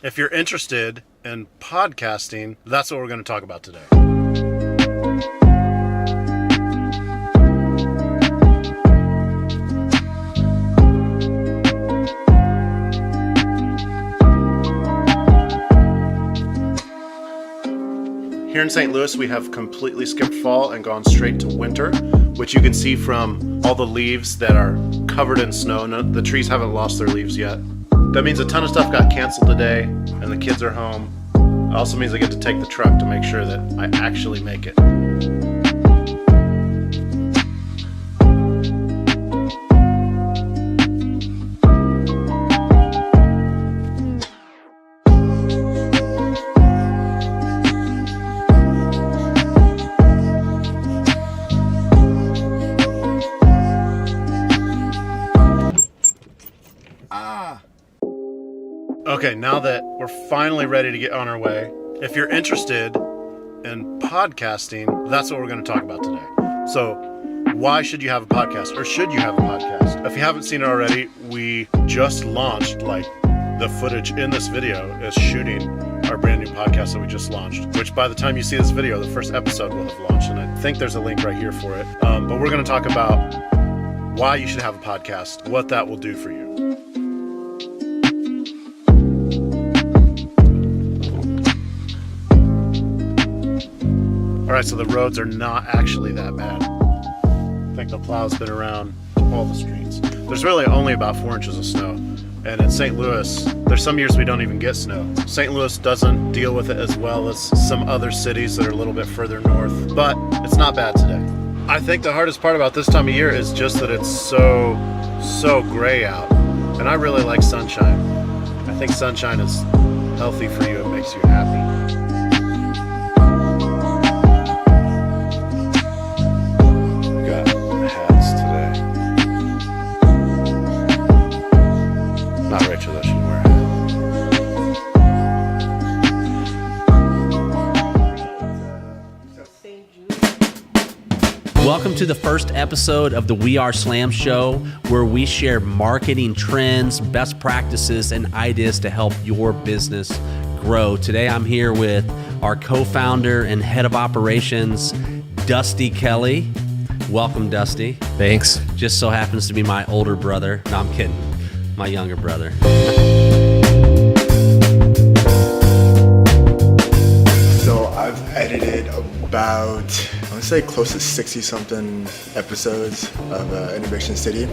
If you're interested in podcasting, that's what we're going to talk about today. Here in St. Louis, we have completely skipped fall and gone straight to winter, which you can see from all the leaves that are covered in snow. The trees haven't lost their leaves yet. That means a ton of stuff got canceled today, and the kids are home. It also means I get to take the truck to make sure that I actually make it. Okay, now that we're finally ready to get on our way, if you're interested in podcasting, that's what we're going to talk about today. So, why should you have a podcast, or should you have a podcast? If you haven't seen it already, we just launched, the footage in this video is shooting our brand new podcast that we just launched, which by the time you see this video, the first episode will have launched, and I think there's a link right here for it. But we're going to talk about why you should have a podcast, what that will do for you. Alright, so the roads are not actually that bad. I think the plow's been around all the streets. There's really only about 4 inches of snow. And in St. Louis, there's some years we don't even get snow. St. Louis doesn't deal with it as well as some other cities that are a little bit further north, but it's not bad today. I think the hardest part about this time of year is just that it's so gray out. And I really like sunshine. I think sunshine is healthy for you. It makes you happy. Not Rachel, though, she can wear a hat. Welcome to the first episode of the We Are Slam Show, where we share marketing trends, best practices, and ideas to help your business grow. Today, I'm here with our co-founder and head of operations, Dusty Kelly. Welcome, Dusty. Thanks. Just so happens to be my older brother. No, I'm kidding. My younger brother. So I've edited about, I want to say close to 60-something episodes of Innovation City.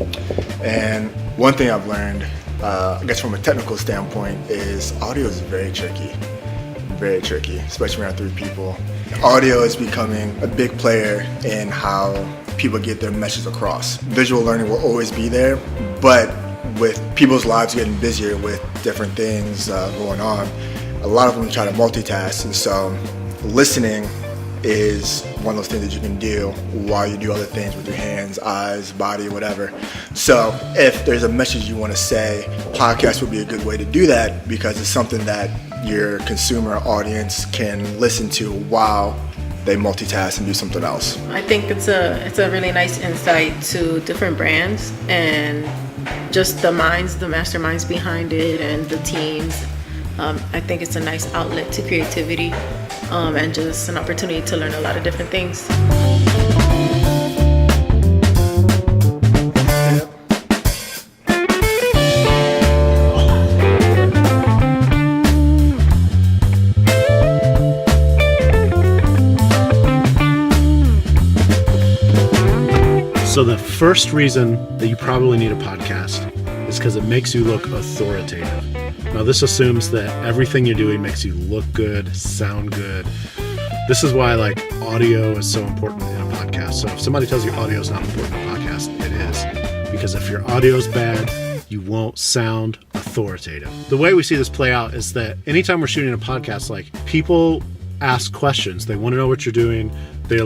And one thing I've learned, I guess from a technical standpoint, is audio is very tricky, especially around 3 people. Audio is becoming a big player in how people get their message across. Visual learning will always be there, but with people's lives getting busier with different things going on, a lot of them try to multitask, and so listening is one of those things that you can do while you do other things with your hands, eyes, body, whatever. So if there's a message you want to say, podcast would be a good way to do that, because it's something that your consumer audience can listen to while they multitask and do something else. I think it's a really nice insight to different brands and just the masterminds behind it and the teams. I think it's a nice outlet to creativity and just an opportunity to learn a lot of different things. So the first reason that you probably need a podcast is because it makes you look authoritative. Now this assumes that everything you're doing makes you look good, sound good. This is why audio is so important in a podcast. So if somebody tells you audio is not important in a podcast, it is. Because if your audio is bad, you won't sound authoritative. The way we see this play out is that anytime we're shooting a podcast, people ask questions. They want to know what you're doing. They're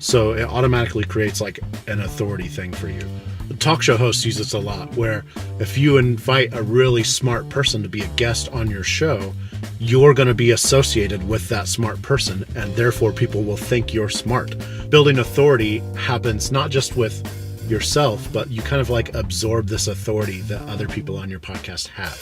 so it automatically creates an authority thing for you. The talk show hosts use this a lot, where if you invite a really smart person to be a guest on your show, you're going to be associated with that smart person, and therefore people will think you're smart. Building authority happens not just with yourself, but you kind of absorb this authority that other people on your podcast have.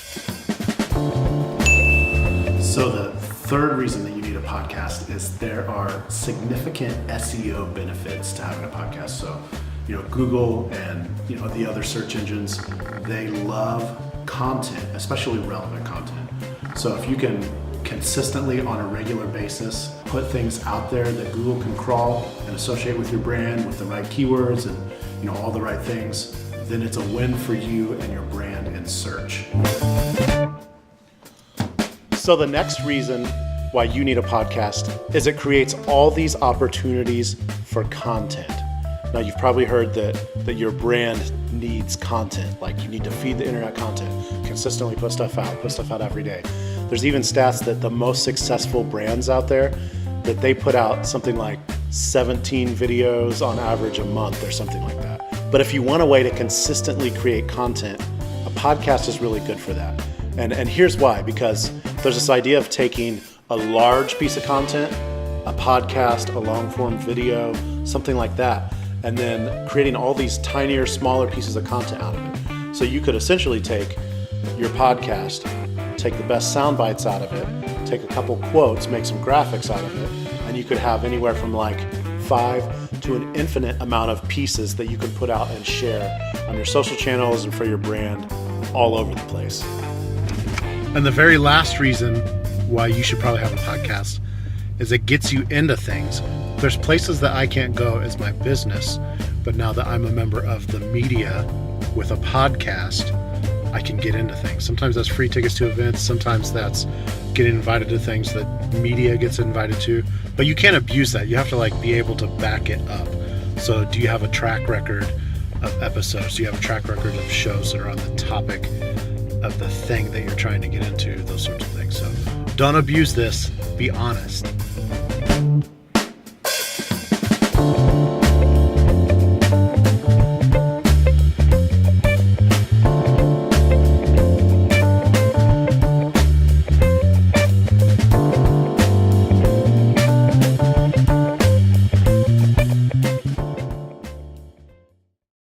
So the third reason that you need a podcast is there are significant SEO benefits to having a podcast. So, Google and, the other search engines, they love content, especially relevant content. So if you can consistently on a regular basis put things out there that Google can crawl and associate with your brand with the right keywords and, all the right things, then it's a win for you and your brand in search. So the next reason why you need a podcast is it creates all these opportunities for content. Now you've probably heard that your brand needs content, like you need to feed the internet content, consistently put stuff out every day. There's even stats that the most successful brands out there, that they put out something like 17 videos on average a month or something like that. But if you want a way to consistently create content, a podcast is really good for that. And here's why, because there's this idea of taking a large piece of content, a podcast, a long form video, something like that, and then creating all these tinier, smaller pieces of content out of it. So you could essentially take your podcast, take the best sound bites out of it, take a couple quotes, make some graphics out of it, and you could have anywhere from like 5 to an infinite amount of pieces that you can put out and share on your social channels and for your brand all over the place. And the very last reason why you should probably have a podcast is it gets you into things. There's places that I can't go as my business, but now that I'm a member of the media with a podcast, I can get into things. Sometimes that's free tickets to events. Sometimes that's getting invited to things that media gets invited to, but you can't abuse that. You have to be able to back it up. So do you have a track record of episodes? Do you have a track record of shows that are on the topic of the thing that you're trying to get into? Those sorts of things. So don't abuse this. Be honest.